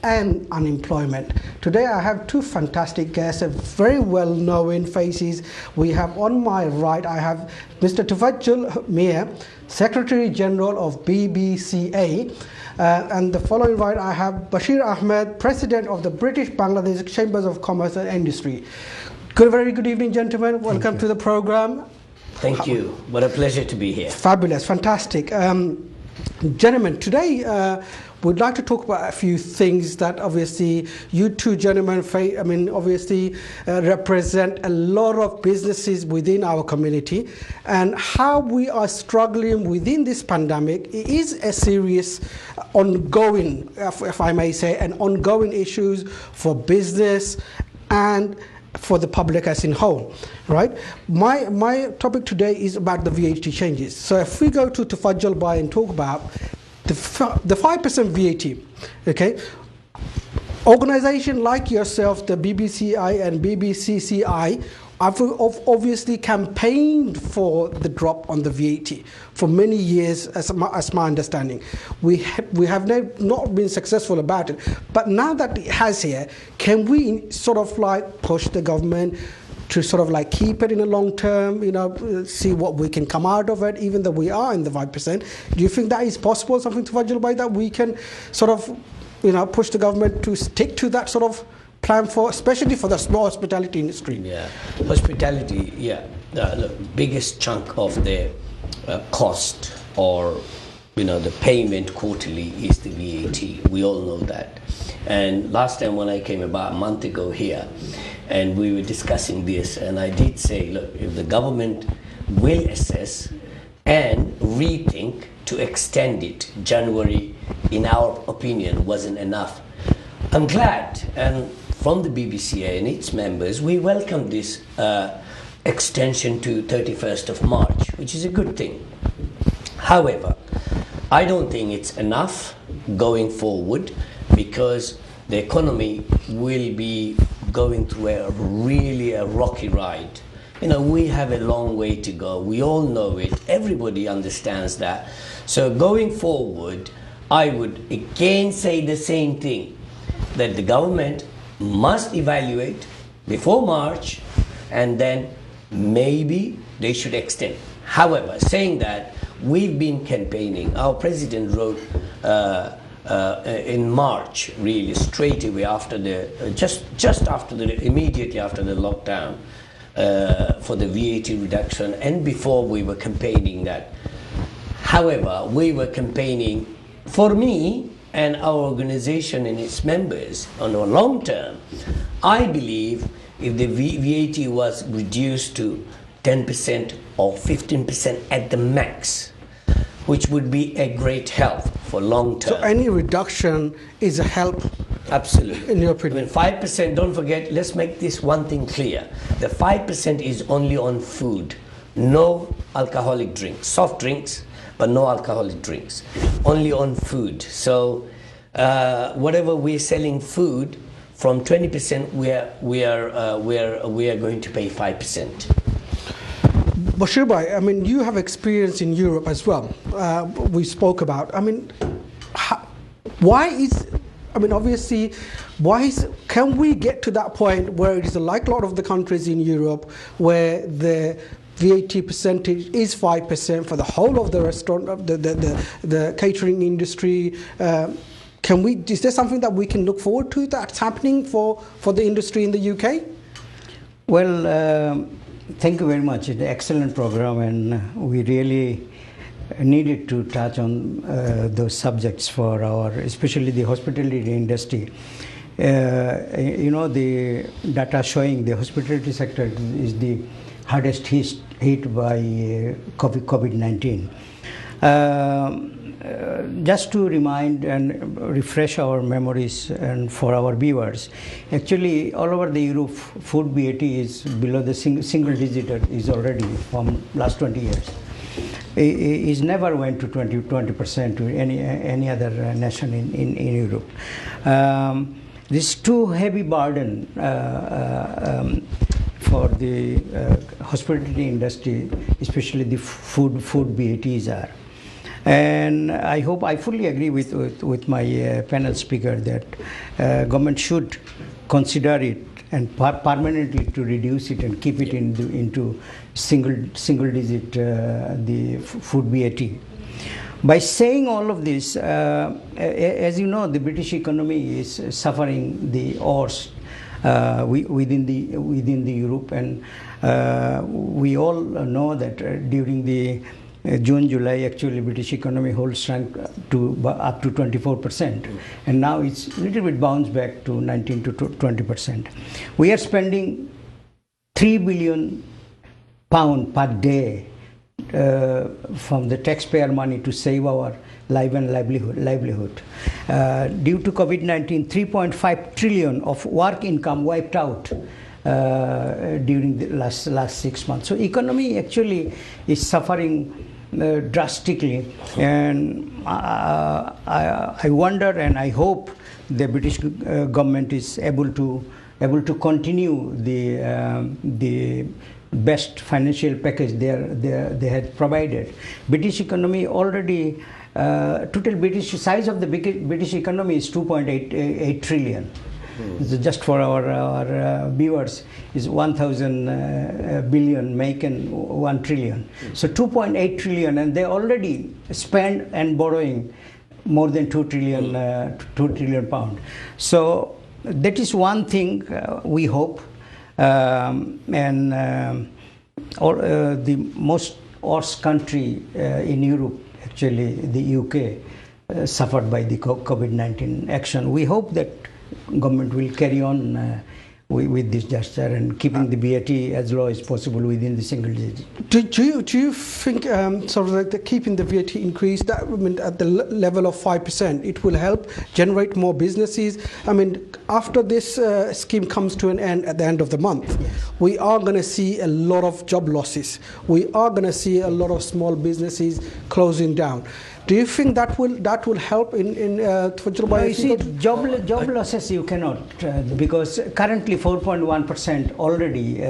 and unemployment. Today I have two fantastic guests, very well-known faces. We have on my right, I have Mr. Tufajjul Mir, Secretary General of BBCA. And the following right, I have Bashir Ahmed, President of the British Bangladesh Chambers of Commerce and Industry. Very good evening, gentlemen. Welcome to the program. Thank you. What a pleasure to be here. Fabulous, fantastic. Gentlemen, today we'd like to talk about a few things that obviously you two gentlemen, represent a lot of businesses within our community, and how we are struggling within this pandemic. It is a serious, ongoing, if I may say, an ongoing issues for business and for the public as in whole, right? My topic today is about the VAT changes. So if we go to Tufajjal Bhai and talk about the 5% VAT, okay? Organization like yourself, the BBCI and BBCCI, have obviously campaigned for the drop on the VAT for many years, as my understanding. We have not been successful about it. But now that it has here, can we sort of like push the government to sort of like keep it in the long term, see what we can come out of it, even though we are in the 5%? Do you think that is possible, something to Tufajjal Bhai, that we can sort of, push the government to stick to that sort of plan for, especially for the small hospitality industry? Yeah, hospitality, the biggest chunk of the cost or the payment quarterly is the VAT. We all know that. And last time when I came about a month ago here, and we were discussing this, and I did say, look, if the government will assess and rethink to extend it, January, in our opinion, wasn't enough. I'm glad, and from the BBCA and its members, we welcome this extension to 31st of March, which is a good thing. Rowever, I don't think it's enough going forward, because the economy will be going through a rocky ride. We have a long way to go. We all know it. Everybody understands that. So going forward, I would again say the same thing, that the government must evaluate before March, and then maybe they should extend. However, saying that, we've been campaigning. Our president wrote in March, really straight away after immediately after the lockdown, for the VAT reduction, and before we were campaigning that. However, we were campaigning, for me and our organization and its members, on a long term, I believe if the VAT was reduced to 10% or 15% at the max, which would be a great help for long term. So any reduction is a help? Absolutely. In your opinion? 5%, don't forget, let's make this one thing clear. The 5% is only on food, no alcoholic drinks, soft drinks, but no alcoholic drinks, only on food. So whatever we're selling food, from 20%, we are going to pay 5%. Bashir Bhai, you have experience in Europe as well. We spoke about. Can we get to that point where it is like a lot of the countries in Europe where the VAT percentage is 5% for the whole of the restaurant, the catering industry? Is there something that we can look forward to that's happening for the industry in the UK? Well, thank you very much. It's an excellent program, and we really needed to touch on those subjects for especially the hospitality industry. The data showing the hospitality sector is the hardest hit by COVID-19. Just to remind and refresh our memories and for our viewers, actually all over the Europe, food VAT is below the single digit is already from last 20 years. It never went to 20% to any other nation in Europe. This too heavy burden for the hospitality industry, especially the food VATs are. And I fully agree with my panel speaker that government should consider it and permanently to reduce it and keep it into single digit the food VAT. By saying all of this, as you know, the British economy is suffering the worst within the Europe, and we all know that during the June, July, actually British economy shrunk to up to 24%, and now it's a little bit bounced back to 19 to 20%. We are spending £3 billion per day from the taxpayer money to save our life and livelihood. Due to COVID-19, 3.5 trillion of work income wiped out during the last 6 months. So economy actually is suffering drastically, and I wonder and I hope the British government is able to continue the best financial package they had provided. British economy already total British size of the British economy is 2.8 trillion. So just for our viewers, is 1,000 billion making 1 trillion. So 2.8 trillion, and they already spend and borrowing more than 2 trillion pound. So that is one thing we hope. The most worst country in Europe, actually the UK, suffered by the COVID-19 action. We hope that government will carry on with this gesture and keeping the VAT as low as possible within the single digit. Do you think sort of like keeping the VAT increase that at the level of 5%, it will help generate more businesses? I mean, after this scheme comes to an end at the end of the month, yes, we are going to see a lot of job losses. We are going to see a lot of small businesses closing down. Do you think that will help in you see, job losses you cannot because currently 4.1% already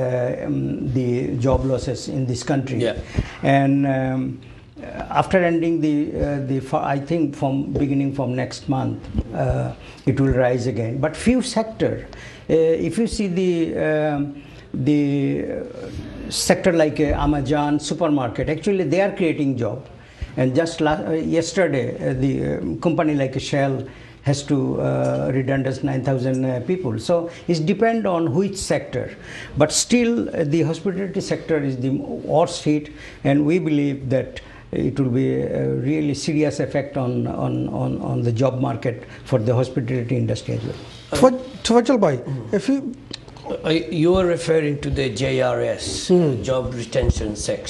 the job losses in this country, yeah. And after ending the I think from next month it will rise again. But few sector, if you see the sector like Amazon, supermarket, actually they are creating job. And just yesterday, the company like Shell has to redundant 9,000 people. So it depends on which sector. But still, the hospitality sector is the worst hit, and we believe that it will be a really serious effect on the job market for the hospitality industry as well. Tawajjal Bhai, if you are referring to the JRS, job retention scheme.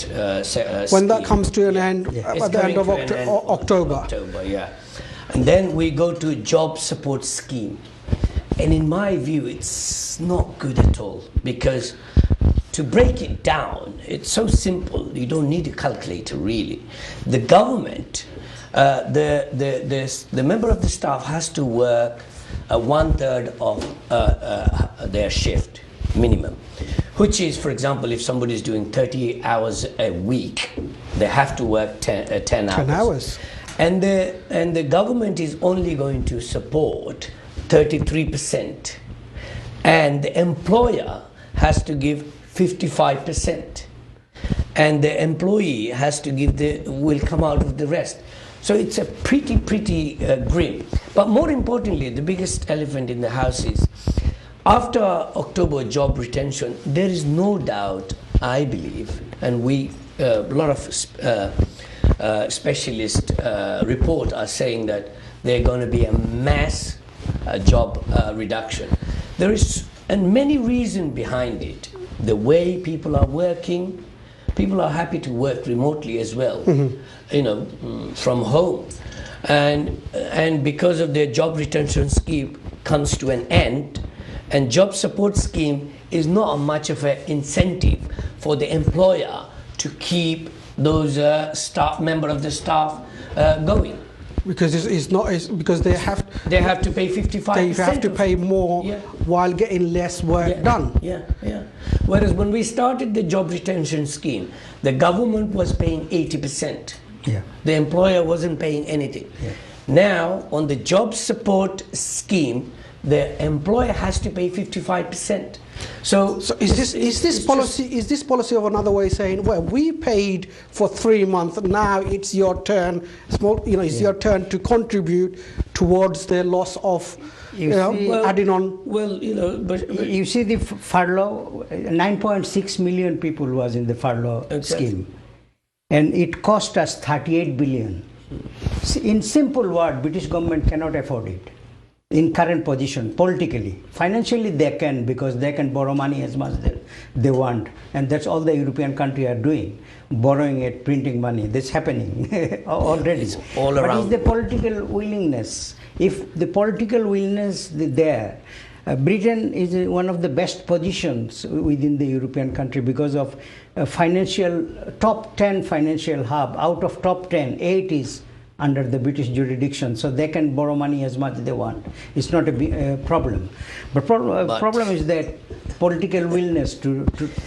When that comes to an end, at the end of October. Yeah. And then we go to job support scheme. And in my view, it's not good at all, because to break it down, it's so simple. You don't need a calculator, really. The government, the member of the staff has to work 1/3 of their shift minimum, which is, for example, if somebody is doing 30 hours a week, they have to work 10 hours. 10 hours. And the government is only going to support 33%, and the employer has to give 55%, and the employee has to give will come out of the rest. So it's a pretty grim. But more importantly, the biggest elephant in the house is, after October job retention, there is no doubt, I believe, and a lot of specialist report are saying that there are going to be a mass job reduction. There is many reasons behind it. The way people are working. People are happy to work remotely as well, from home, and because of their job retention scheme comes to an end, and job support scheme is not much of an incentive for the employer to keep those member of the staff going. Because because they have to pay 55%. They have to pay more, yeah, while getting less work done. Yeah. Whereas when we started the job retention scheme, the government was paying 80%. Yeah. The employer wasn't paying anything. Yeah. Now, on the job support scheme, the employer has to pay 55%. So is this policy of another way saying, well, we paid for 3 months, now it's your turn, your turn to contribute towards the loss of adding on. Well, but you see the furlough, 9.6 million people was in the furlough scheme, and it cost us 38 billion. See, in simple word, British government cannot afford it. In current position, politically, financially they can, because they can borrow money as much as they want, and that's all the European countries are doing, borrowing it, printing money. That's happening already. It's all around. But is the political willingness? If the political willingness is there, Britain is one of the best positions within the European country because of financial top 10 financial hub. Out of top 10, 8 is under the British jurisdiction, so they can borrow money as much as they want. It's not a problem. But problem is that political willingness to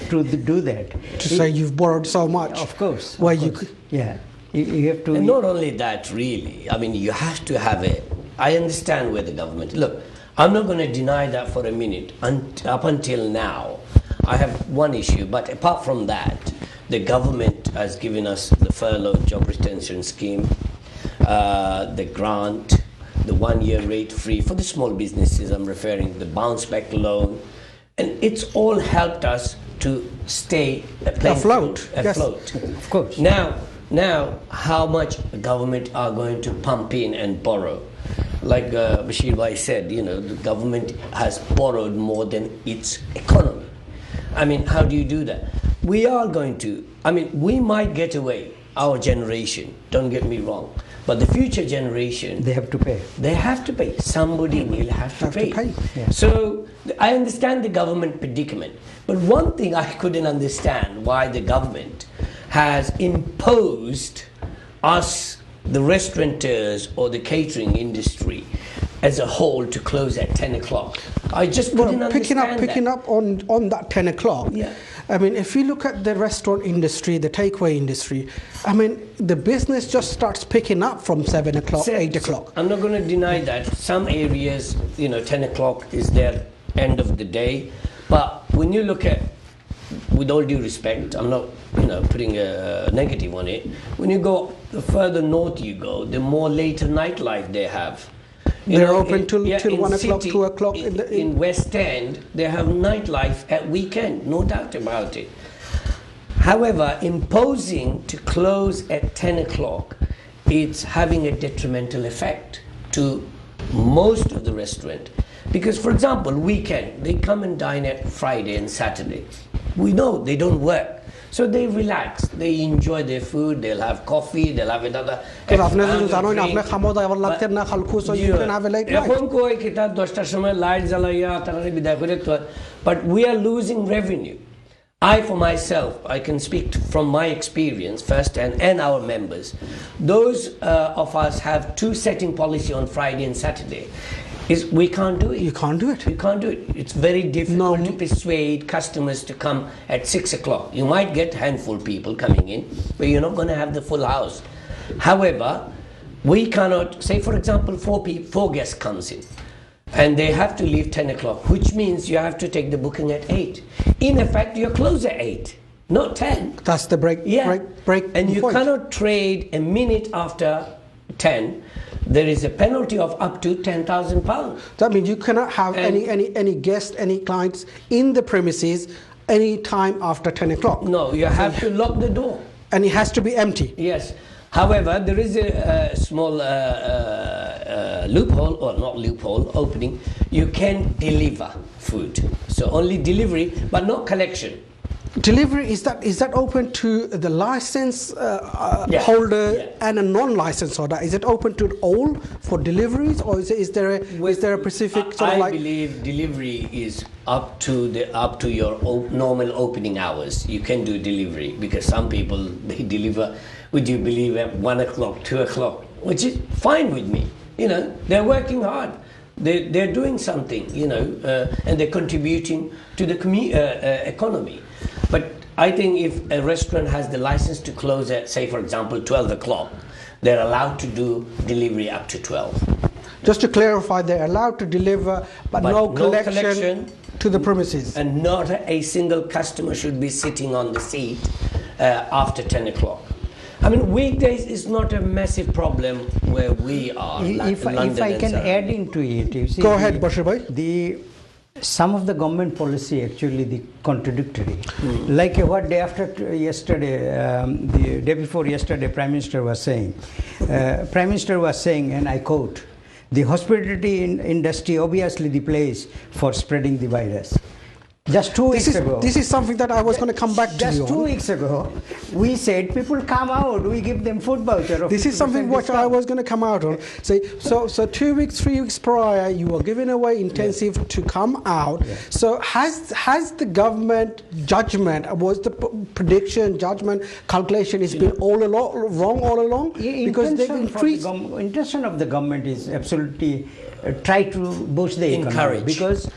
do that. To say you've borrowed so much. Of course. Where of course. Yeah. You have to. And not only that, really. I mean, you have to have a. I understand where the government. Look, I'm not going to deny that for a minute. Up until now, I have one issue, but apart from that, the government has given us the furlough job retention scheme. The grant, the 1 year rate free for the small businesses, I'm referring, the bounce back loan, and it's all helped us to stay afloat. Yes. Of course. Now, how much the government are going to pump in and borrow? Like Bashir Bhai said, the government has borrowed more than its economy. I mean, how do you do that? We are going to, we might get away, our generation, don't get me wrong. But the future generation, they have to pay. They have to pay. Somebody will have to pay. Yeah. So I understand the government predicament. But one thing I couldn't understand, why the government has imposed us, the restaurateurs or the catering industry as a whole, to close at 10 o'clock. I just couldn't understand picking up on that 10 o'clock. Yeah. I mean, if you look at the restaurant industry, the takeaway industry, the business just starts picking up from 7 o'clock, 8 o'clock. I'm not going to deny that. Some areas, 10 o'clock is their end of the day. But when you look at, with all due respect, I'm not, putting a negative on it. When you go, the further north you go, the more later nightlife they have. They're open till 1 o'clock, 2 o'clock. In West End, they have nightlife at weekend, no doubt about it. However, imposing to close at 10 o'clock, it's having a detrimental effect to most of the restaurant. Because, for example, weekend, they come and dine at Friday and Saturday. We know they don't work. So they relax, they enjoy their food, they'll have coffee, they'll have another drink. But we are losing revenue. I, for myself, I can speak from my experience first and our members. Those of us have two setting policy on Friday and Saturday. We can't do it. You can't do it. You can't do it. It's very difficult to persuade customers to come at 6 o'clock. You might get a handful of people coming in, but you're not going to have the full house. However, we cannot, say for example, four guests comes in, and they have to leave 10 o'clock, which means you have to take the booking at 8. In effect, you're closed at 8, not 10. That's the break. And you point. cannot trade a minute after 10. There is a penalty of up to £10,000. That means you cannot have any guests, any clients in the premises any time after 10 o'clock. No, you have to lock the door. And it has to be empty. Yes. However, there is a small loophole, or not loophole, opening. You can deliver food. So only delivery, but not collection. Delivery, is that open to the license holder and a non-license holder? Is it open to all for deliveries, or is there a specific I believe delivery is up to your normal opening hours. You can do delivery because some people, they deliver, would you believe, at 1 o'clock, 2 o'clock, which is fine with me. They're working hard. They're doing something, and they're contributing to the economy. But I think if a restaurant has the license to close at, say, for example, 12 o'clock, they're allowed to do delivery up to 12. Just to clarify, they're allowed to deliver, but no collection to the premises. And not a single customer should be sitting on the seat after 10 o'clock. I mean, weekdays is not a massive problem where we are. If I can add into it, you see, go ahead, Bashir bhai. Some of the government policy actually the contradictory. Like what day after yesterday, the day before yesterday, Prime Minister was saying, and I quote, "The hospitality industry obviously the place for spreading the virus." Just 2 weeks ago. This is something that I was going to come back to you Just 2 weeks ago, we said people come out, we give them food voucher. This is something which I was going to come out on. So 2 weeks, 3 weeks prior, you were giving away intensive to come out. Yeah. So has the government judgment, was the prediction, judgment, calculation has been wrong all along? Because they've increased. Intention of the government is absolutely try to boost the economy. Because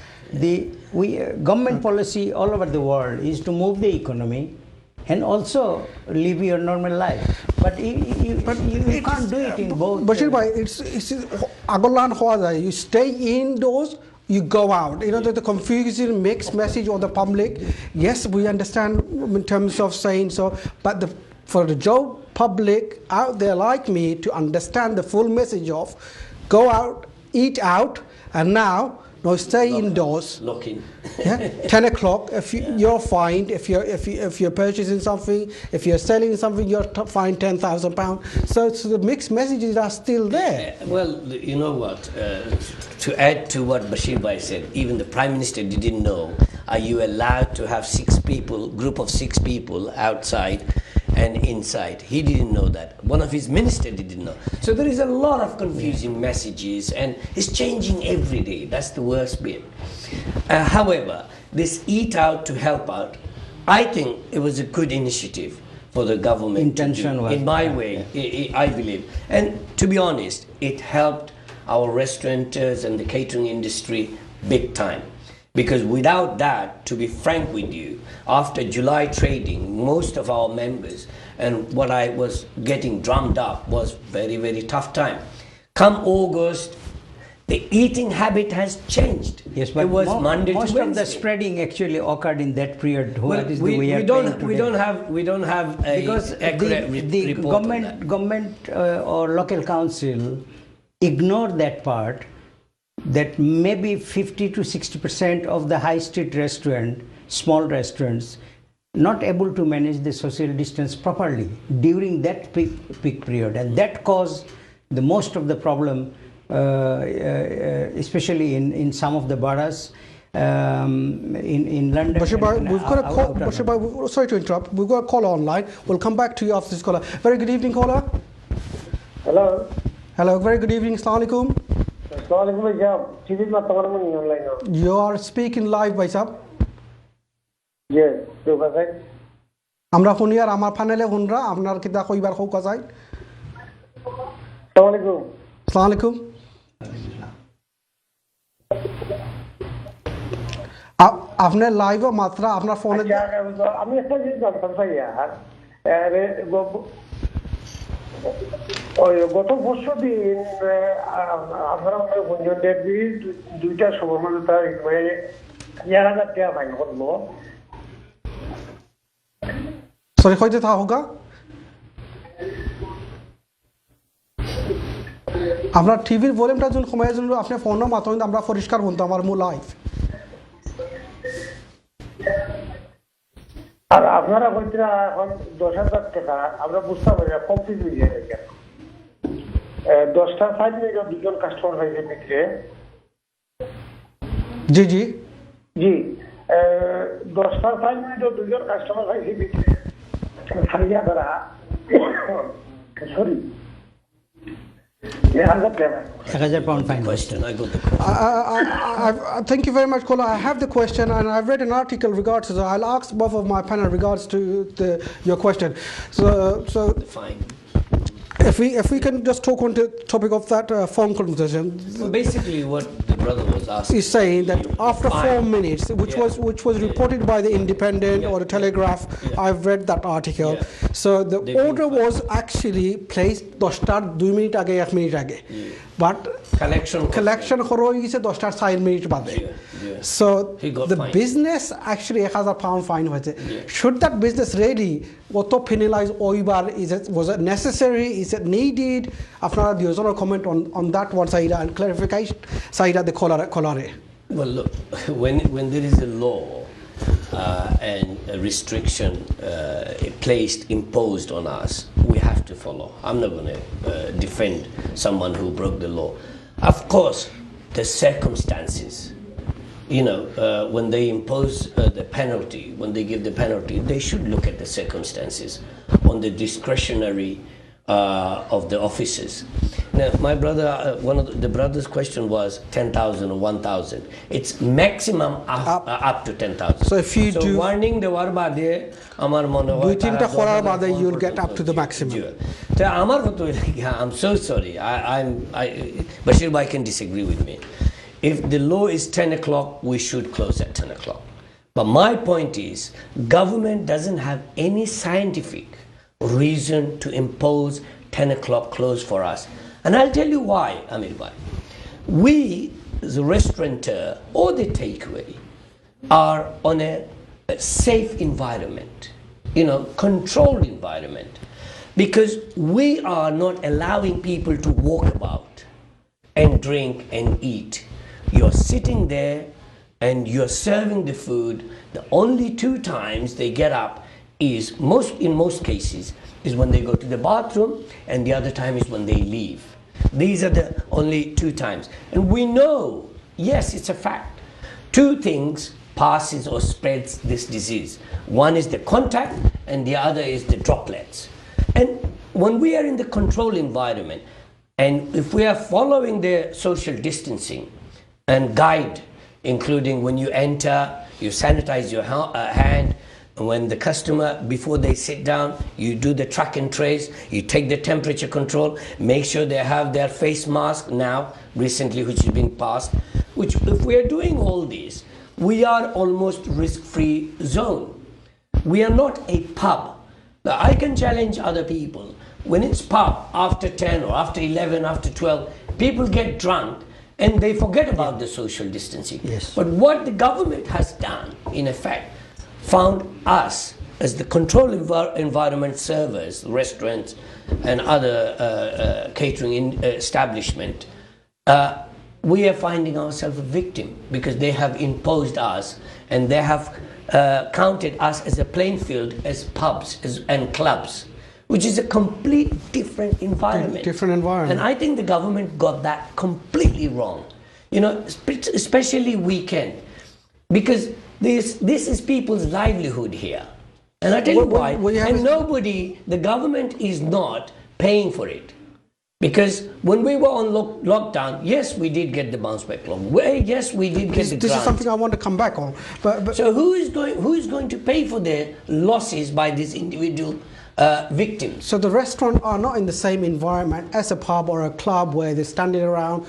government policy all over the world is to move the economy and also live your normal life. But you can't do it in both. Bashir bhai, it's agolan hoa jai. You stay indoors, you go out. You know, the confusing mixed message of the public. Yes, we understand in terms of saying so, but for the Joe public out there like me to understand the full message of go out, eat out, and now no, stay indoors. Lock in. Yeah? 10 o'clock. If you're fined, if you're purchasing something, if you're selling something, you're fined £10,000. So the mixed messages are still there. Well, you know what? To add to what Bashir Bhai said, even the Prime Minister didn't know. Are you allowed to have group of 6 people outside and inside? He didn't know that. One of his ministers didn't know. So there is a lot of confusing messages, and it's changing every day. That's the worst bit. However, this eat out to help out, I think it was a good initiative for the government. Intention was, in my way, I believe. And to be honest, it helped our restaurateurs and the catering industry big time. Because without that, to be frank with you, after July trading, most of our members and what I was getting drummed up was very, very tough time. Come August, the eating habit has changed. Yes, but it was Monday most to Wednesday. of the spreading actually occurred in that period. We don't have a because accurate the report government or local council ignored that part. That maybe 50 to 60% of the high street restaurant, small restaurants, not able to manage the social distance properly during that peak period, and that caused the most of the problem, especially in some of the boroughs. In London. Bashir bhai, we've got a call. Bashir bhai, sorry to interrupt. We've got a caller online. We'll come back to you after this caller. Very good evening, caller. Hello. Hello. Very good evening. Assalamu alaikum. You are speaking live, bhai sahab. Yes. আমরা শুনি আর আমার প্যানেলে শুনরা আপনার কিতা কইবার হোক যায়। আসসালামু আলাইকুম। আসসালামু আলাইকুম। আপনার লাইভ মাত্রা আপনার ফোনে আমি একটা জিনিস জানতাম চাই গত পরশু দিন আপনারা গুঞ্জন দেবী 2টার সময় মানে তার 11,000 টাকা ফাইন করলো। সরি কইতে থা হোগা আপনার টিভির ভলিউমটা যখন কমায় জন্য আপনি ফোনও মাত্র আমরা পরিষ্কার শুনতাম আমার মূল লাইভ। আর আপনারা কইতেরা এখন 10,000 টাকা আমরা বুঝতে পারি কমপ্লিট হয়ে যায় কেন 10টা 5 মিনিট দুজন কাস্টমার হয়েছে ভিতরে জি জি জি 10টা 5 মিনিট দুজন কাস্টমার হয়েছে ভিতরে খালিয়া করা sorry £1,000 fine. Question. I got the thank you very much, caller. I have the question, and I've read an article regards to. I'll ask both of my panel regards to your question. So fine. If we can just talk on the topic of that phone conversation, Well, basically, what the brother was asking is saying that after 4 Fine. minutes, which Yeah. was reported by the Independent Yeah. or the Telegraph, Yeah. I've read that article. Yeah. So the They've been order fine. was actually placed 10টার 2 minute আগে 1 minute আগে, but collection হয়ে গেছে 10টার 4 minute বাদে। Yeah, yeah. So He got the fined. business actually £1,000 fine হয়েছে। Yeah. Should that business really auto penalize ওইবার? Was it necessary? Is it needed? আপনারা দুজনের comment on that one side and clarification side at the colore. Well, look, when there is a law and a restriction imposed on us, we have to follow. I'm not going to defend someone who broke the law. Of course, the circumstances, when they impose the penalty, when they give the penalty, they should look at the circumstances on the discretionary of the officers. Now, my brother, one of the brother's question was 10,000 or 1,000. It's maximum up to 10,000. So if you do warning the warbade, amar mono hoy 2-3টা করার বাদে you'll get up to the maximum. So amar hoto I'm so sorry. Bashir Bhai can disagree with me. If the law is 10 o'clock, we should close at 10 o'clock. But my point is, government doesn't have any scientific reason to impose 10 o'clock close for us. And I'll tell you why, Amir Bhai. We, the restaurateur or the takeaway, are on a safe environment, controlled environment, because we are not allowing people to walk about and drink and eat. You're sitting there and you're serving the food. The only 2 times they get up is, in most cases, is when they go to the bathroom, and the other time is when they leave. These are the only 2 times. And we know, yes, it's a fact, 2 things passes or spreads this disease. One is the contact and the other is the droplets. And when we are in the controlled environment, and if we are following the social distancing and guide, including when you enter, you sanitize your hand, and when the customer, before they sit down, you do the track and trace, you take the temperature control, make sure they have their face mask now, recently, which has been passed, which if we are doing all these, we are almost risk-free zone. We are not a pub. Now, I can challenge other people. When it's pub, after 10 or after 11, after 12, people get drunk and they forget about the social distancing. Yes. But what the government has done, in effect, found us as the control environment servers, restaurants and other catering establishment, we are finding ourselves a victim because they have imposed us and they have counted us as a playing field as pubs and clubs, which is a complete different environment. Different environment. And I think the government got that completely wrong. Especially weekend, because this is people's livelihood here. And I tell you why. And the government is not paying for it. Because when we were on lockdown, yes, we did get the bounce back loan. Yes, we did get the grant. This is something I want to come back on. But so who is going to pay for the losses by these individual victims? So the restaurants are not in the same environment as a pub or a club where they're standing around,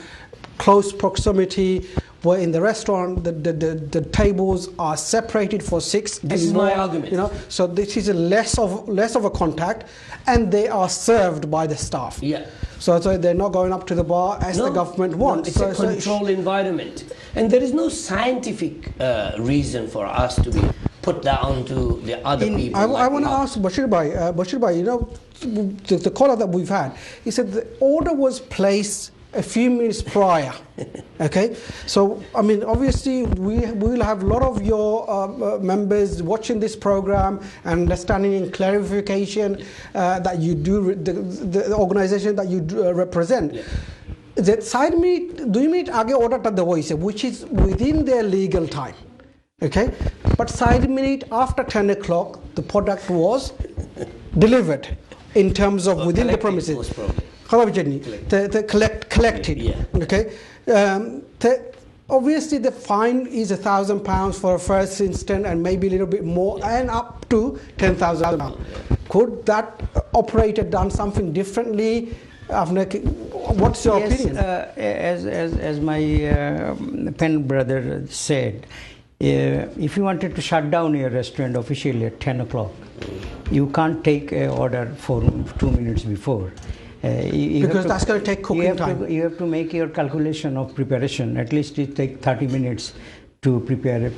close proximity, where in the restaurant the tables are separated for 6. This is my argument. So this is less of a contact, and they are served by the staff. Yeah. So they're not going up to the bar as the government wants. It's a controlled environment, and there is no scientific reason for us to be put down to the other people. I want to ask Bashir Bhai, the caller that we've had, he said the order was placed a few minutes prior. Okay, so I mean, obviously we will have a lot of your members watching this program and understanding and clarification that you do, the organization that you represent. The side minute 2 minute আগে অর্ডারটা দেওয়া হয়েছে, which is within their legal time. Okay, but side minute after 10 o'clock the product was delivered in terms of within the premises. Collected. Yeah. Okay. Obviously, the fine is £1,000 for a first instance, and maybe a little bit more, and up to £10,000. Could that operator done something differently? What's your opinion? As my pen brother said, if you wanted to shut down your restaurant officially at 10 o'clock, you can't take an order for 2 minutes before. Because that's going to take cooking time. You have to make your calculation of preparation. At least it takes 30 minutes to prepare a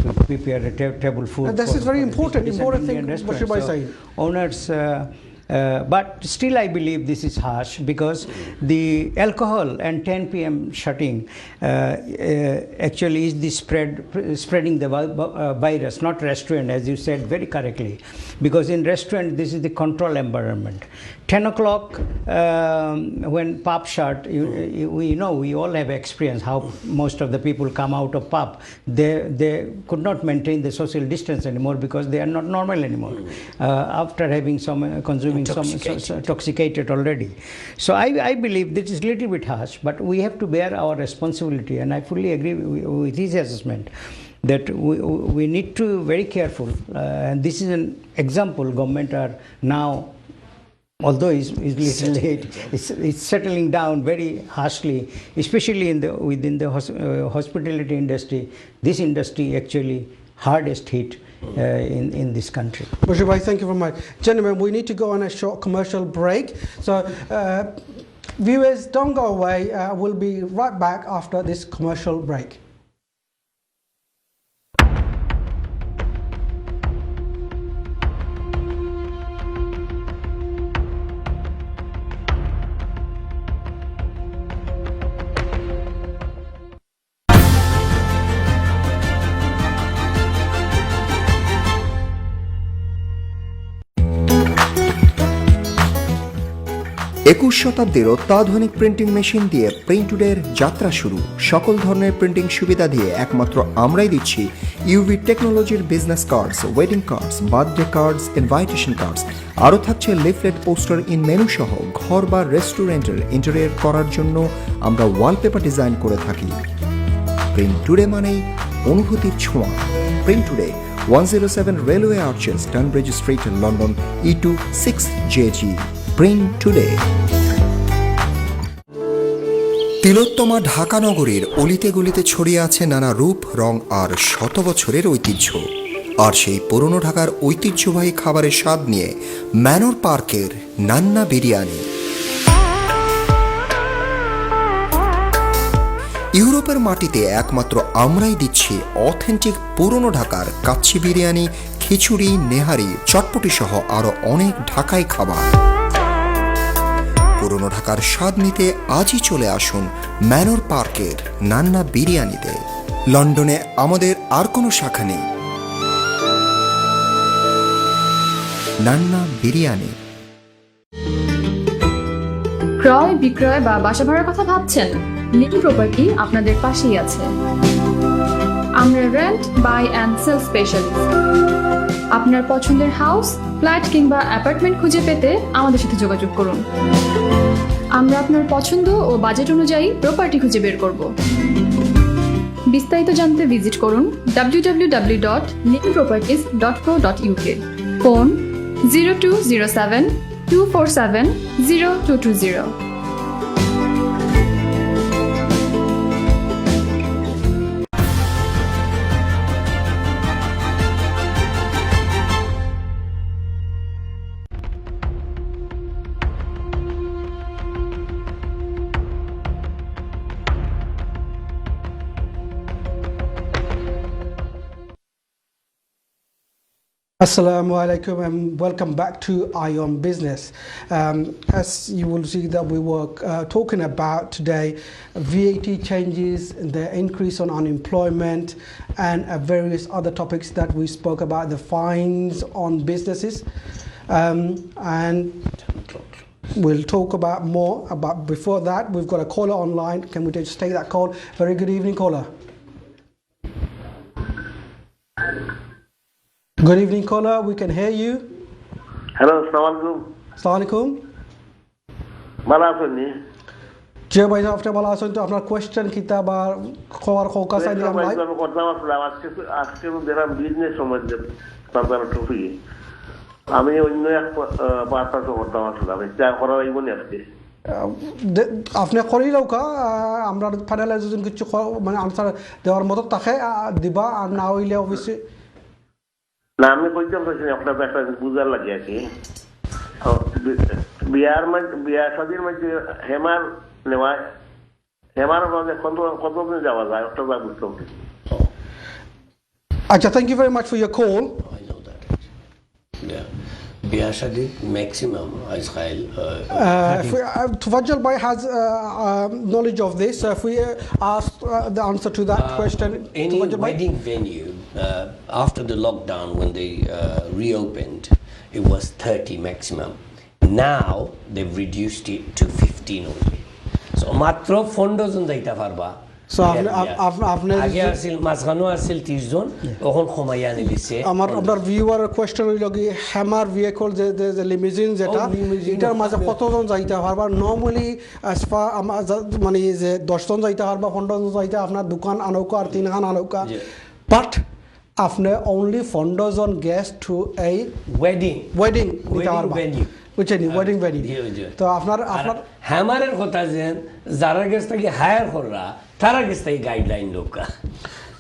table food. And this is very important thing. What should I say? Owners. But still I believe this is harsh because the alcohol and 10 p.m. shutting actually is the spreading the virus, not restaurant, as you said very correctly, because in restaurant this is the control environment. 10 o'clock when pub shut, we know, we all have experience how most of the people come out of pub. They could not maintain the social distance anymore because they are not normal anymore after having consuming some intoxicated already. So I believe this is a little bit harsh, but we have to bear our responsibility, and I fully agree with his assessment that we need to be very careful. And this is an example. Government are now, although it's little late, it's settling down very harshly, especially within the hospitality industry. This industry actually hardest hit in this country. Bashir Bhai, thank you very much. Gentlemen, we need to go on a short commercial break. So viewers, don't go away. We'll be right back after this commercial break. একুশ শতাব্দীর অত্যাধুনিক printing machine দিয়ে print টুডের যাত্রা শুরু। সকল ধরনের printing সুবিধা দিয়ে একমাত্র আমরাই দিচ্ছি ইউভি টেকনোলজির business cards, wedding cards, birthday cards, invitation cards. আরও থাকছে লিফলেট, পোস্টার ইন মেনু সহ ঘর বা রেস্টুরেন্টের ইন্টেরিয়র করার জন্য আমরা ওয়ালপেপার ডিজাইন করে থাকি। প্রিন্ট টুডে মানেই অনুভূতির ছোঁয়া। Print today 107 Railway Arches, Tunbridge Street, London, E2 6JG. Print today. তিলোত্তমা ঢাকা নগরীর অলিতে গলিতে ছড়িয়ে আছে নানা রূপ, রং আর শত বছরের ঐতিহ্য। আর সেই পুরনো ঢাকার ঐতিহ্যবাহী খাবারের স্বাদ নিয়ে ম্যানর পার্কের নান্না বিরিয়ানি। ইউরোপের মাটিতে একমাত্র আমরাই দিচ্ছি অথেন্টিক পুরনো ঢাকার কাচ্চি বিরিয়ানি, খিচুড়ি, নেহারি, চটপটি সহ আরো অনেক ঢাকাই খাবার। পুরনো ঢাকার স্বাদ নিতে আজই চলে আসুন ম্যানর পার্কের নান্না বিরিয়ানিতে। লন্ডনে আমাদের আর কোনো শাখা নেই। নান্না বিরিয়ানি। ক্রয়, বিক্রয় বা বাসা ভাড়ার কথা ভাবছেন? লিটল প্রপার্টি আপনাদের পাশেই আছে। আমরা rent, buy and sell specialist. আপনার পছন্দের হাউস, ফ্ল্যাট কিংবা অ্যাপার্টমেন্ট খুঁজে পেতে আমাদের সাথে যোগাযোগ করুন। আমরা আপনার পছন্দ ও বাজেট অনুযায়ী প্রপার্টি খুঁজে বের করব। বিস্তারিত জানতে ভিজিট করুন www.littleproperties.co.uk। Phone 0207 247 0220। Assalamu alaikum and welcome back to iON Business. As you will see that we were talking about today, VAT changes, the increase on unemployment and various other topics that we spoke about, the fines on businesses. And we'll talk about more about before that. We've got a caller online. Can we just take that call? Very good evening, caller. Good evening, caller. We can hear you. Hello, assalamualaikum. Assalamualaikum. ভালো আছেন নি? জি ভাই, আপনি ভালো আছেন তো? আপনার question কিতা বা খবর খোকা চাইলে আমরা করতাম আসলে আজকে দেখলাম বিজনেস সম্বন্ধে আপনার টপিকে আমি অন্য এক পারপাসে করতাম আসলে আমি চা করার এই মনে আসছে আপনি করিলেও কা আমরা ফাইনালাইজেশন কিছু মানে আনসার দেওয়ার মতো তাকে দিবা আর না হইলে অবশ্যই না আমি কইতাম চাইছি আপনার একটা বুঝার লাগে আর কি বিয়ার মধ্যে বিয়া শাদির মধ্যে হেমার নেওয়া হেমার মধ্যে কতদিন যাওয়া যায় ওটা যা বুঝতাম আচ্ছা thank you very much for your call I know that. Yeah. Biya Shadi maximum Israel. Tufajjal Bhai has knowledge of this. If we ask the answer to that question, Any Tufajjal Bhai? wedding venue after the lockdown when they reopened, it was 30 maximum. Now they've reduced it to 15 only. So matro fondos on daita parba. So আপনি আগে আসিল মাঝখানো আসিল 30 জন এখন কমাইয়া নিলিছে আমার viewer question হইল কি hammer vehicle যে লিমিজিন যেটা এটার মাঝে কতজন যাইতে পারবা নরমালি মানে যে 10 জন যাইতে পারবা 15 জন যাইতে আপনার দোকান আনৌকা আর 3 খান আনৌকা বাট আপনি অনলি 15 জন গেস্ট টু এই ওয়েডিং নিতে পারবা বুঝছেন ওয়েডিং ভেনিউ তো আপনার হ্যামারের কথা যেন যারা গেস্ট থেকে হায়ার কররা তারা গেস্ট থেকে guideline Loka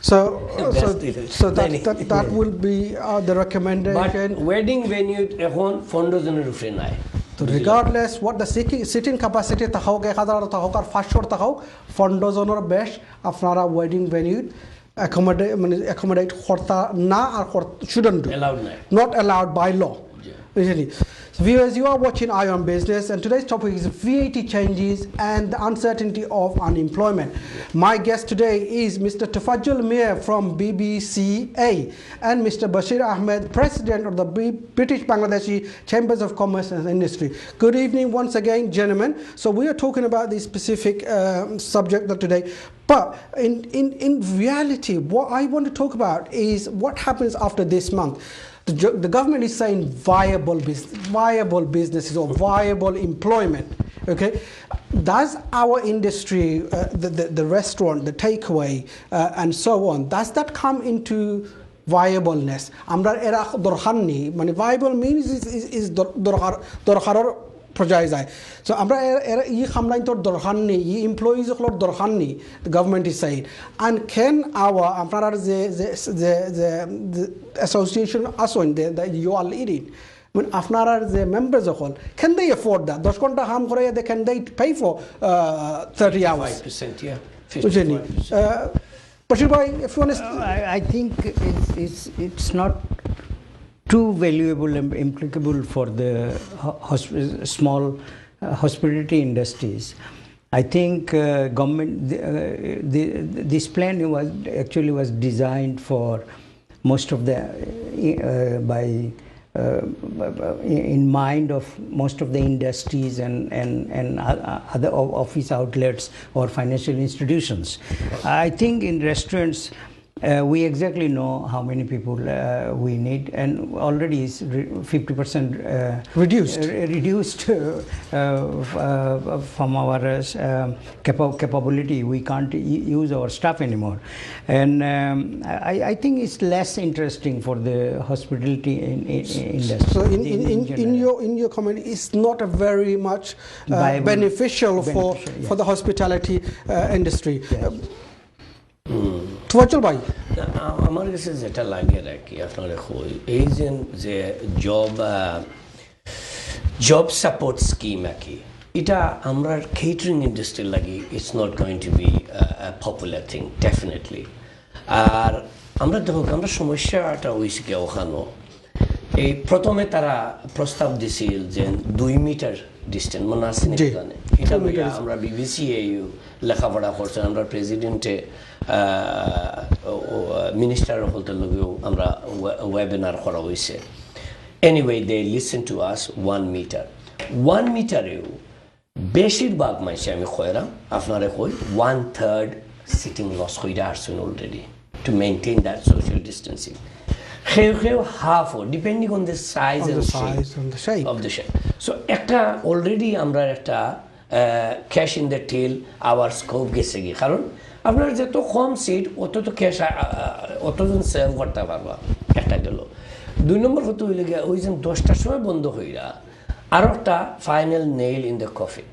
So that will be the recommendation. But wedding venue এখন 15 জনের উপরে নাই So regardless what the sitting capacity থাকুক 1000 থাকুক আর 500 থাকুক 15 জনের বেশ আপনারা ওয়েডিং ভেনিউ accommodate করতে না আর shouldn't do not allowed by law. Usually. So viewers, you are watching iON Business and today's topic is VAT changes and the uncertainty of unemployment. My guest today is Mr. Tufajjal Mir from BBCA and Mr. Bashir Ahmed, President of the British Bangladeshi Chambers of Commerce and Industry. Good evening once again, gentlemen. So we are talking about this specific subject today. But in reality, what I want to talk about is what happens after this month. The government is saying viable businesses or viable employment. Okay, does our industry, the restaurant, the takeaway, and so on, does that come into viableness? Amra era dorhanni. Mane viable means is dorharar project যায় so আমরা ই খামলাইন তোর দরকার নেই ই employees গুলোর দরকার নেই the government is saying and can our আপনারা যে association আসুন that you are leading when আপনারা যে members হল can they afford that 10 ঘন্টা কাম করে can they pay for 30 hours 5% yeah 55%. Bashir bhai if you want to I think it's not too valuable and applicable for the small hospitality industries. I think government this plan was designed for most of the in mind of most of the industries and other office outlets or financial institutions. I think in restaurants we exactly know how many people we need, and already is 50% reduced from our capability. We can't use our staff anymore, and I think it's less interesting for the hospitality industry. So in your comment, it's not a very much beneficial for the hospitality industry. Yes. Tufajjal bhai আমার কাছে যেটা লাগে রাখি আপনারা কই এই যে job support scheme কি এটা আমরা কেটারিং ইন্ডাস্ট্রি লাগি it's not going to be a popular thing definitely আর আমরা সমস্যাটা হইছে কি ওখানে এই প্রথমে তারা প্রস্তাব দিছিল যে 2 মিটার ডিসটেন্স মনে আছে না জানে এটা আমরা বিবিসি লেখাপড়া করছি আমরা প্রেসিডেন্টে মিনিস্টার হলতে লগেও আমরা ওয়েবিনার করা হয়েছে anyway they listen to us 1 মিটারেও বেশিরভাগ মানুষ আমি কইরাম আপনারা কই 1/3 সিটিং লস কইরা আসছেন already to maintain that social distancing half depending on the size and the shape of the shape so একটা অলরেডি আমরা একটা cash in the tail our scope গেছে কি কারণ আপনার যত কম সিট অত তো ক্যাশ অতজন সেল করতে পারবা একটা একটা গেল 2 নম্বর হতে হইলে গিয়া ওই যে 10টার সময় বন্ধ হইরা আর একটা final nail in the coffin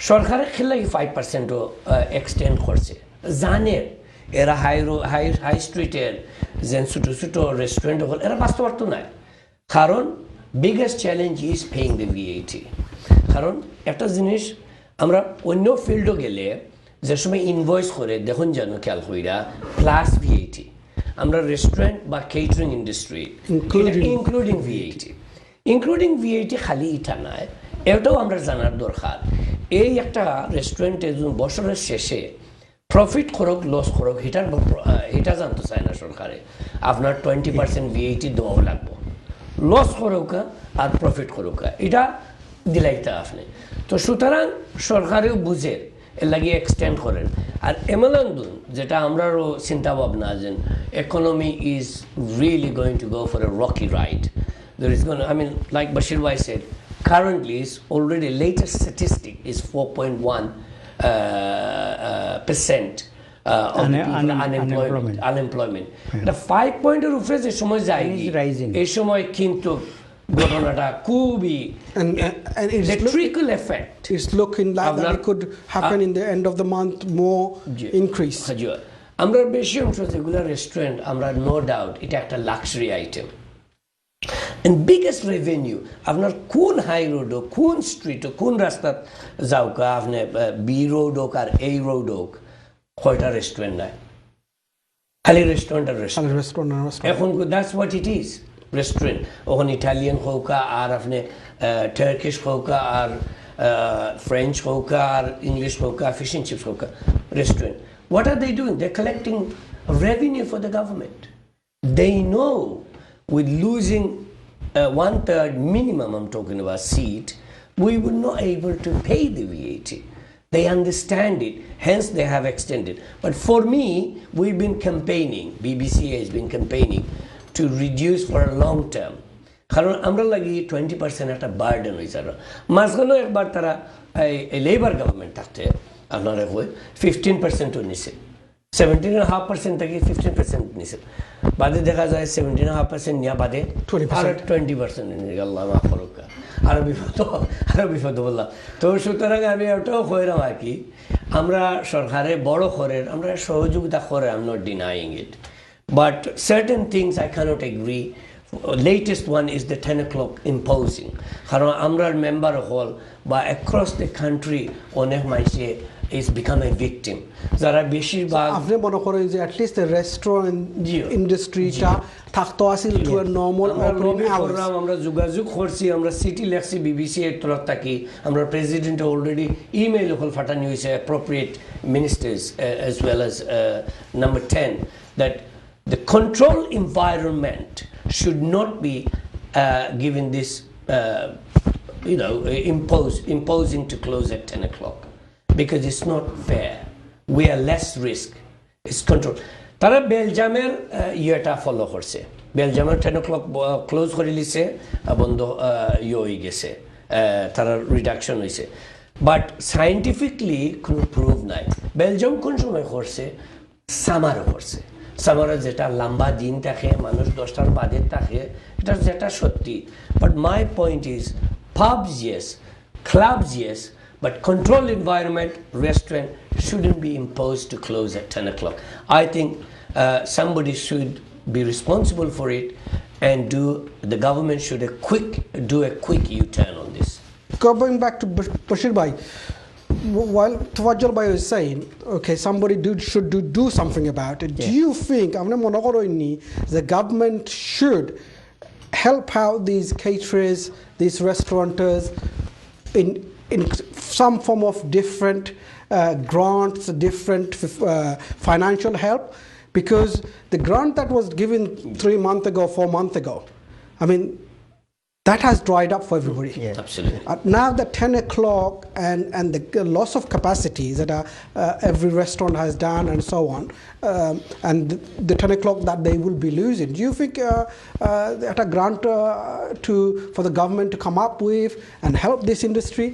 সরকারের খেলা 5%ও এক্সটেন্ড করছে জানে এরা হাই স্ট্রিটের যে ছোটো ছোটো রেস্টুরেন্ট হল এরা বাঁচতে পারতো না কারণ biggest challenge is paying the VAT কারণ একটা জিনিস আমরা অন্য ফিল্ডও গেলে যে সময় ইনভয়েস করে দেখুন যেন খেয়াল কইরা প্লাস ভিএটি আমরা রেস্টুরেন্ট বা কেটারিং ইন্ডাস্ট্রি ইনক্লুডিং ভিএটি খালি ইটা নয় এটাও আমরা জানার দরকার এই একটা রেস্টুরেন্টে বছরের শেষে প্রফিট করুক লস করুক এটা জানতে চায় না সরকারে আপনার 20% ভিএটি দেওয়াও লাগবে লস করুক আর প্রফিট করুক এটা দিলাইতে আপনি তো সুতরাং সরকারেও বুঝে এর লাগিয়ে এক্সটেন্ড করেন আর এমলান্দুন যেটা আমরারও চিন্তা ভাবনা যে economy is really going to go for a rocky ride. There is going to, I mean, like Bashir Bhai said, currently is already latest statistic is 4.1% of unemployment. The 5 point of is rising. এই সময় কিন্তু ঘটনাটা খুবই and the trickle effect it's looking like that it could happen in the end of the month more increase. আমরা বেশি অংশ যেগুলো restaurant আমরা নো ডাউট এটা একটা luxury item and biggest revenue আপনার কোন হাই রোড হোক কোন স্ট্রিট হোক কোন রাস্তা যাওক আপনি বি রোড হোক আর এই রোড হোক কয়টা রেস্টুরেন্ট নাই খালি রেস্টুরেন্ট আর রেস্টুরেন্ট এখন that's what it is restaurant ওখানে ইটালিয়ান হোক আর আপনি টার্কিশ হোক আর ফ্রেঞ্চ হোক আর ইংলিশ হোক ফিশ এন্ড চিপস হোক restaurant what are they doing? They're collecting revenue for the government. They know with losing 1/3 minimum, I'm talking about seat, we were not able to pay the VAT. They understand it, hence they have extended. But for me, we've been campaigning, BBC has been campaigning to reduce for a long term. কারণ আমরা লাগি 20% একটা burden হয়েছে মাঝখানেও একবার তারা এই labour government থাকতে আপনারা হয়ে 15%ও নিছে 17.5% থেকে 15% নিছে বাদে দেখা যায় 17.5% নেওয়া বাদে 20% নিয়ে আল্লাহ মাফ করুক আরো বিপদ বললাম তো সুতরাং আমি ওটাও কইরাম আর কি আমরা সরকারে বড় করেন আমরা সহযোগিতা করে I am not denying it but certain things I can't agree latest one is the 10 o'clock imposing কারণ আমরা মেম্বার হল বা across the country অনেক মানুষে is become a victim যারা বেশিরভাগ আপনি মনে করেন যে at least the restaurant industryটা থাকতো আসিল to a normal operating hours আমরা যোগাযোগ করছি আমরা সিটি লেখছি বিবিসি এর তরফ থেকে আমরা প্রেসিডেন্ট অলরেডি ইমেইল হল ফাটানি হয়েছে appropriate ministers as well as number 10 that the control environment should not be given this imposing to close at 10 o'clock because it's not fair we are less risk it's control তারা বেলজিয়ামের ইয়েটা follow করছে বেলজিয়ামের 10 o'clock close করে লিছে বন্ধ হয়ে গেছে তারা রিডাকশন হয়েছে বাট সায়েন্টিফিকলি কোনো প্রুভ নাই বেলজিয়াম কোন সময় করছে সামারও করছে সামারে যেটা লম্বা দিন থাকে মানুষ 10টার বাদে থাকে এটা যেটা সত্যি but my point is pubs yes clubs yes but control environment restaurant shouldn't be imposed to close at 10 o'clock I think somebody should be responsible for it and the government should do a quick U-turn on this. Going back to Bashir Bhai, while Tawajjal Bhai is saying, okay, somebody should do something about it. Yeah. Do you think the government should help out these caterers, these restaurateurs in some form of different grants, different financial help? Because the grant that was given 3 months ago, 4 months ago, I mean, that has dried up for everybody. Yeah, absolutely. Now the 10 o'clock and the loss of capacity that every restaurant has done and so on, and the 10 o'clock that they will be losing. Do you think that a grant for the government to come up with and help this industry?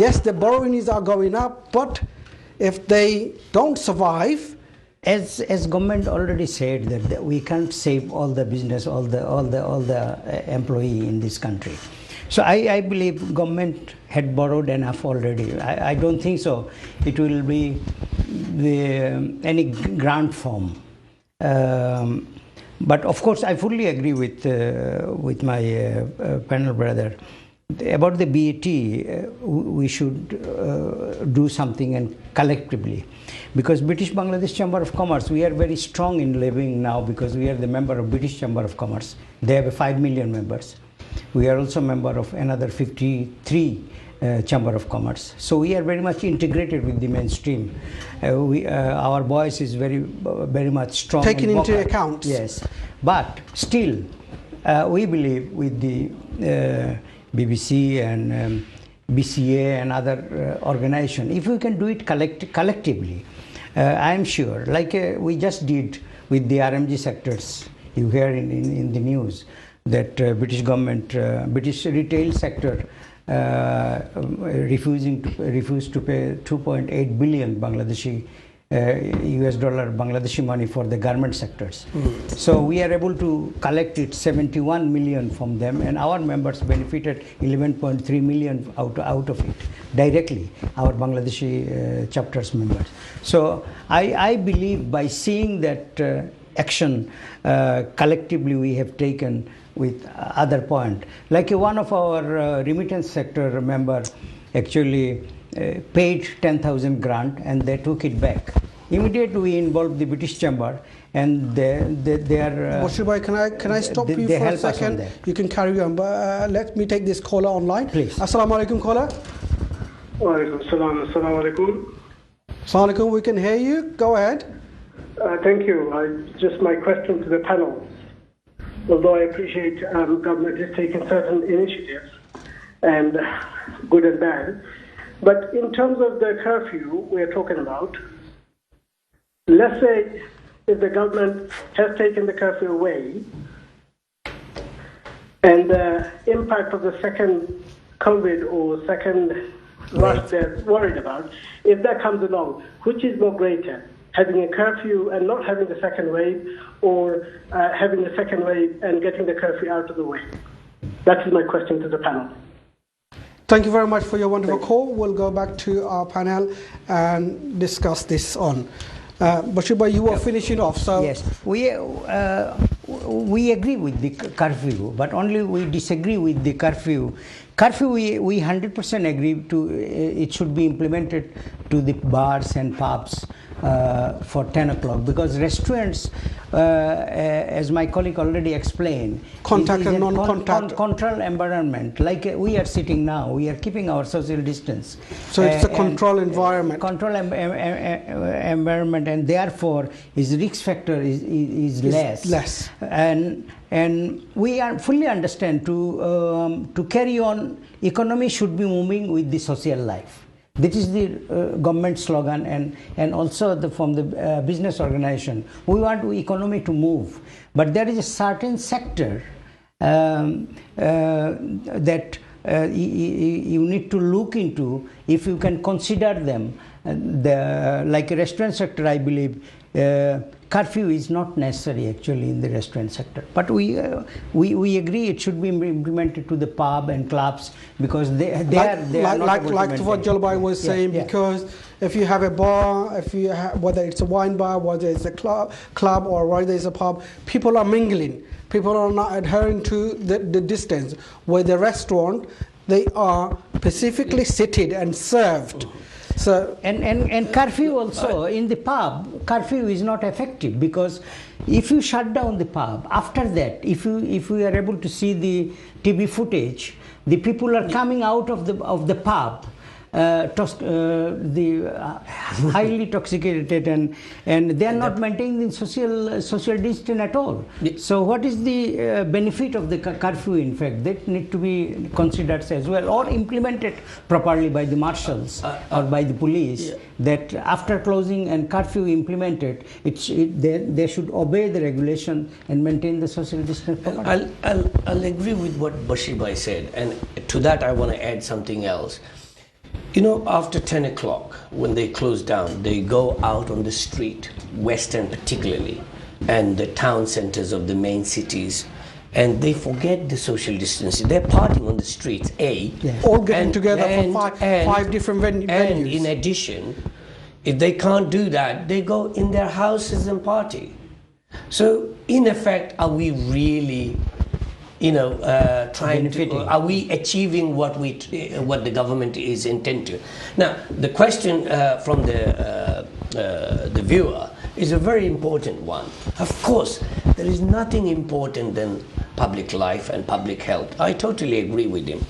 Yes, the borrowings are going up, but if they don't survive, as government already said that we can't save all the business, all the employee in this country. So I believe government had borrowed enough already. I don't think so. It will be any grant form. But of course, I fully agree with my panel brother about the BAT. We should do something and collectively, because British Bangladesh Chamber of Commerce, we are very strong in living now because we are the member of British Chamber of Commerce. They have 5 million members. We are also member of another 53 Chamber of Commerce. So we are very much integrated with the mainstream. Our voice is very much strong. Taken into account. Yes. But still, we believe with the BBC and BCA and other organization, if we can do it collectively, I am sure, like we just did with the RMG sectors, you hear in the news, that British government, British retail sector refused to pay 2.8 billion Bangladeshi US dollar Bangladeshi money for the garment sectors. So we are able to collect it 71 million from them, and our members benefited 11.3 million out of it directly, our Bangladeshi chapters members. So I believe by seeing that action collectively we have taken with other point, like one of our remittance sector member actually paid 10,000 grant and they took it back. Immediately we involved the British Chamber, and they are. Bashir bhai, can I stop you for a second? You can carry on, but let me take this caller online. Please. Assalamu alaikum, caller. Wa alaikum salam. Assalamu alaikum. Assalamu alaikum, we can hear you. Go ahead. Thank you. Just my question to the panel. Although I appreciate government is taking certain initiatives, and good and bad, but in terms of the curfew we're talking about, let's say if the government has taken the curfew away, and the impact of the second COVID or second rush they're worried about, if that comes along, which is more greater? Having a curfew and not having the second wave, or having the second wave and getting the curfew out of the way? That is my question to the panel. Thank you very much for your wonderful call. We'll go back to our panel and discuss this on. Bashir bhai, you were finishing off. So yes, we agree with the curfew, but only we disagree with the curfew. Curfew, we 100% agree to. It should be implemented to the bars and pubs for 10 o'clock, because restaurants, as my colleague already explained, contact and non-contact control environment. Like we are sitting now, we are keeping our social distance. So it's a control environment. Control environment, and therefore his risk factor is less. And we are fully understand to carry on, economy should be moving with the social life. This is the government slogan, and also from the business organization. We want the economy to move, but there is a certain sector that you need to look into if you can consider them. Like a restaurant sector, I believe curfew is not necessary actually in the restaurant sector, but we agree it should be implemented to the pub and clubs, because they are not like what Jalbai was saying, because if you have a bar, if you have, whether it's a wine bar, whether it's a club or whether it's a pub, people are mingling. People are not adhering to the distance. Where the restaurant, they are specifically seated and served. So and curfew also in the pub, curfew is not effective, because if you shut down the pub, after that, if we are able to see the TV footage, the people are coming out of the pub, highly intoxicated, and they are not maintaining social distance at all. So what is the benefit of the curfew? In fact, that need to be considered as well, or implemented properly by the marshals or by the police. That after closing and curfew implemented, they should obey the regulation and maintain the social distance properly. I'll agree with what Bashir bhai said, and to that I want to add something else. You know, after 10 o'clock, when they close down, they go out on the street, Western particularly, and the town centers of the main cities, and they forget the social distancing. They're partying on the streets, all getting together for five different venues. And in addition, if they can't do that, they go in their houses and party. So, in effect, are we really, are we achieving what the government is intended to? Now, the question from the viewer is a very important one. Of course, there is nothing important than public life and public health. I totally agree with him.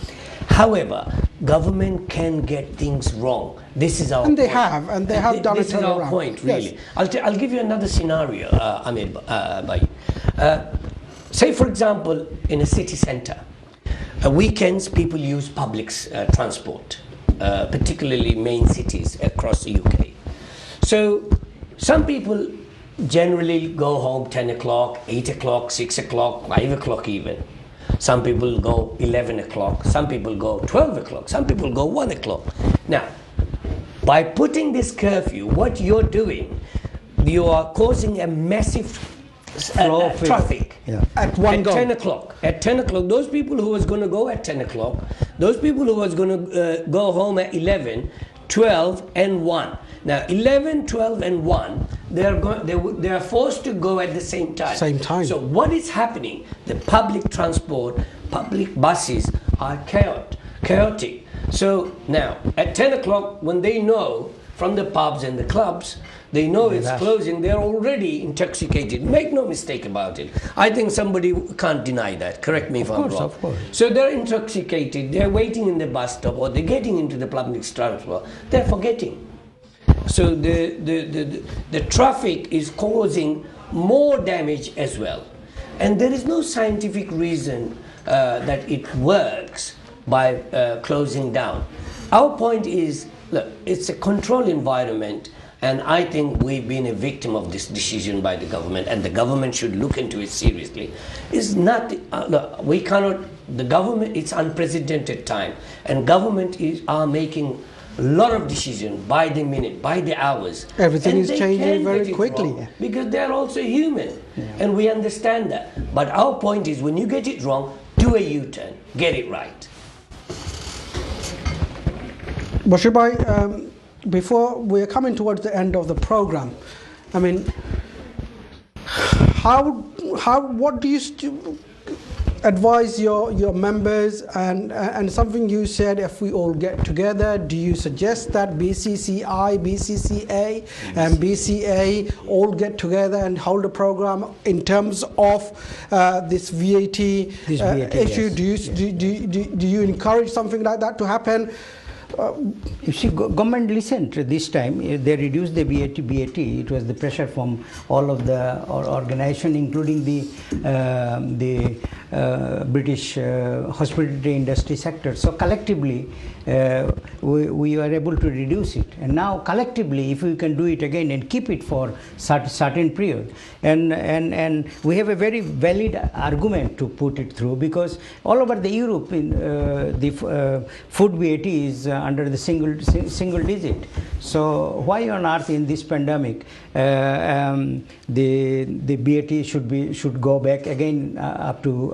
However, government can get things wrong. This is our and point. They have done it. This is our point, really. Yes. I'll give you another scenario, Amir Bhai. Say, for example, in a city center, weekends people use public transport, particularly main cities across the UK. So some people generally go home 10 o'clock, 8 o'clock, 6 o'clock, 5 o'clock even. Some people go 11 o'clock, some people go 12 o'clock, some people go 1 o'clock. Now, by putting this curfew, what you're doing, you are causing a massive traffic at 10 o'clock. At 10 o'clock, those people who was going to go at 10 o'clock, those people who was going to go home at 11, 12 and 1. Now 11, 12 and 1, they are forced to go at the same time. So what is happening? The public transport, public buses are chaotic. So now at 10 o'clock, when they know from the pubs and the clubs, they know it's closing, they're already intoxicated. Make no mistake about it. I think somebody can't deny that. Correct me if I'm wrong. Of course. So they're intoxicated, they're waiting in the bus stop or they're getting into the public transport. They're forgetting. So the traffic is causing more damage as well. And there is no scientific reason that it works by closing down. Our point is, look, it's a controlled environment, and I think we've been a victim of this decision by the government, and the government should look into it seriously. It's not, look, we cannot, the government, it's unprecedented time, and government are making a lot of decisions by the minute, by the hours. Everything is changing very quickly. Because they're also human, and we understand that. But our point is, when you get it wrong, do a U-turn, get it right. Bashir Bhai, before we're coming towards the end of the program, I mean, what do you advise your members, and something you said, if we all get together, do you suggest that BCCI, BCCA and BCA all get together and hold a program in terms of this VAT issue? Yes. Do you encourage something like that to happen? You see, government listened this time. They reduced the VAT. It was the pressure from all of the organization, including the British hospitality industry sector. So collectively, we were able to reduce it. And now collectively, if we can do it again and keep it for certain period, and we have a very valid argument to put it through, because all over the Europe, the food VAT is under the single digit. So why on earth in this pandemic the VAT should go back again up to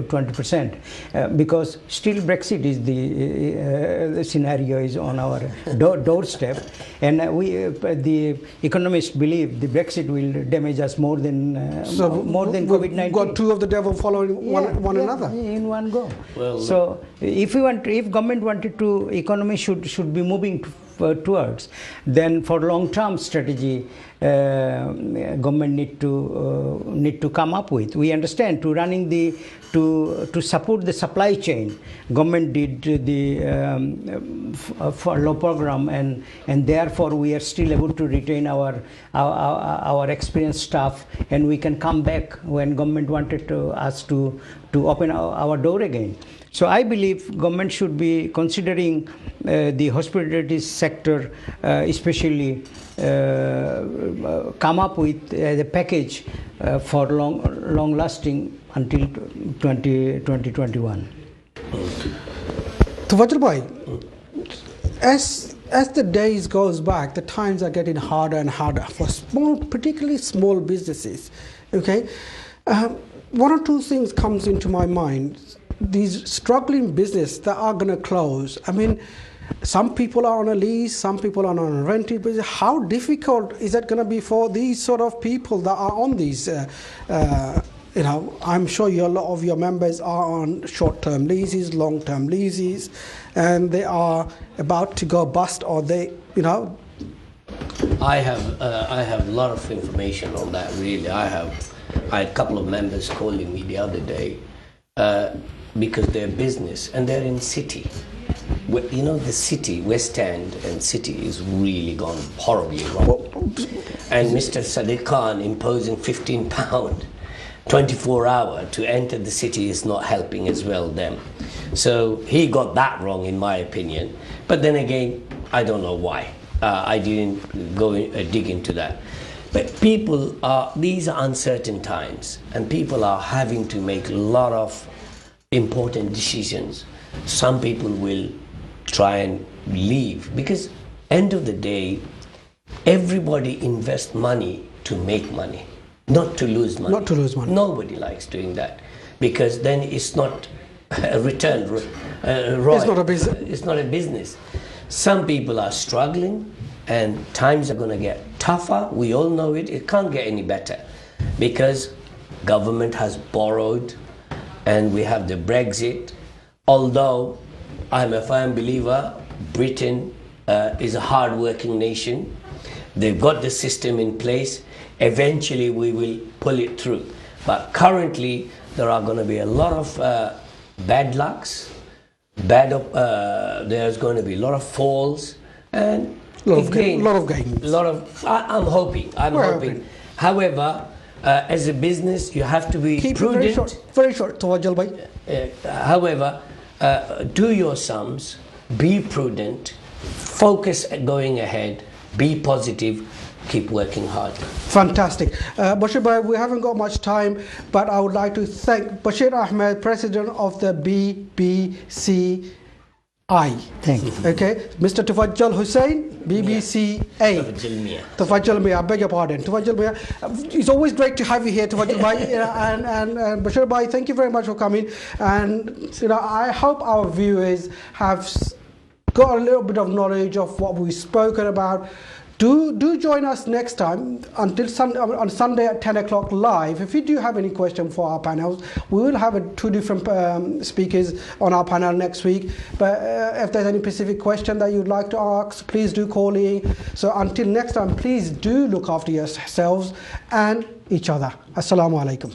20%? Because still Brexit is the scenario is on our doorstep, and the economists believe the Brexit will damage us more than COVID-19. Got two of the devil following one another in one go. Well, so if government wanted to, economy should be moving towards, then for long-term strategy, government need to come up with. We understand to support the supply chain. Government did the furlough program, and therefore we are still able to retain our experienced staff, and we can come back when government wanted us to open our door again. So I believe government should be considering the hospitality sector, especially come up with the package for long lasting until 2021. तो वजल भाई, as the days goes back, the times are getting harder and harder for small, particularly small businesses. Okay, one or two things comes into my mind. These struggling business that are going to close. I mean, some people are on a lease, some people are on a rented business. How difficult is it going to be for these sort of people that are on these? You know, I'm sure a lot of your members are on short-term leases, long-term leases, and they are about to go bust, or they, you know. I have a lot of information on that. Really, I had a couple of members calling me the other day because their business, and they're in city. You know, the city, West End and city is really gone horribly wrong. And Mr. Sadiq Khan imposing £15 24 hour to enter the city is not helping as well them. So he got that wrong in my opinion. But then again, I don't know why. I didn't go dig into that. But people are, these are uncertain times, and people are having to make a lot of important decisions. Some people will try and leave because end of the day, everybody invests money to make money. Not to lose money. Not to lose money. Nobody likes doing that because then it's not a return. It's not a business. It's not a business. Some people are struggling and times are going to get tougher. We all know it. It can't get any better because government has borrowed and we have the Brexit. Although I'm a firm believer, Britain is a hard-working nation. They've got the system in place. Eventually we will pull it through. But currently there are going to be a lot of bad lucks, there's going to be a lot of falls and a lot of gains. I'm hoping. However, as a business you have to be prudent. Very short. Tawajjal bhai. However, do your sums, be prudent, focus at going ahead, be positive, keep working hard. Fantastic. Bashir bhai, we haven't got much time, but I would like to thank Bashir Ahmed, President of the BBCI. Thank you. Okay, Mr. Tawajjal Hussain, BBCA. Tawajjal Mia, I beg your pardon. Tawajjal Mia, it's always great to have you here, Tawajjal bhai. And Bashir bhai, thank you very much for coming. And you know, I hope our viewers have got a little bit of knowledge of what we've spoken about. Do join us next time on Sunday at 10 o'clock live. If you do have any question for our panels, we will have two different speakers on our panel next week. But if there's any specific question that you'd like to ask, please do call in. So until next time, please do look after yourselves and each other. Assalamu alaikum.